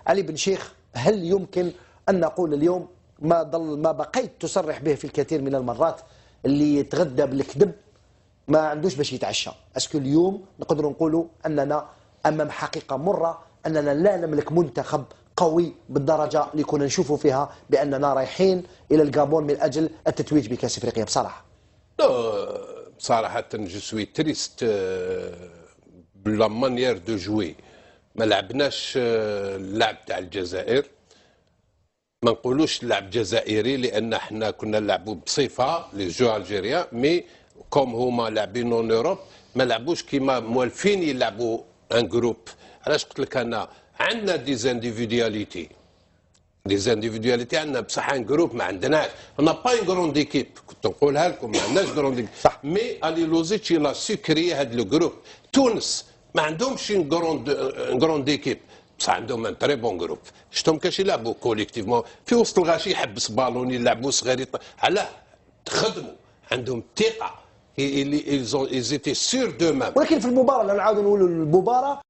علي بن شيخ، هل يمكن أن نقول اليوم ما بقيت تصرح به في الكثير من المرات، اللي يتغدى بالكذب ما عندوش باش يتعشى؟ اسكو اليوم نقدروا نقولوا أننا أمام حقيقة مرة، أننا لا نملك منتخب قوي بالدرجة اللي كنا نشوفوا فيها بأننا رايحين إلى الجابون من أجل التتويج بكأس أفريقيا؟ بصراحة صراحة جو سوي تريست بلا مانيير دو جوي. ما لعبناش اللعب تاع الجزائر، ما نقولوش اللعب جزائري لان احنا كنا نلعبوا بصفه لي جو الجيريان، مي كوم هما لاعبين اون اوروب ما لعبوش كيما موالفين يلعبوا ان جروب. علاش قلت لك انا عندنا دي زانديفيدياليتي عندنا، بصح ان جروب ما عندناش. انا با اون غروند ايكيب، كنت نقولها لكم ما عندناش غروند ايكيب، مي الي لوزيتش لا سكري هذا لو جروب. تونس ما عندهمش اون غروند ايكيب، بصح عندهم ان تري بون جروب. شفتهم كاش يلعبوا كوليكتيفمون في وسط الغاشي، يحبس بالون يلعبوا صغير. علاه؟ خدموا، عندهم ثقه، ils étaient sûrs d'eux-mêmes. ولكن في المباراة نعاود نقولوا المباراة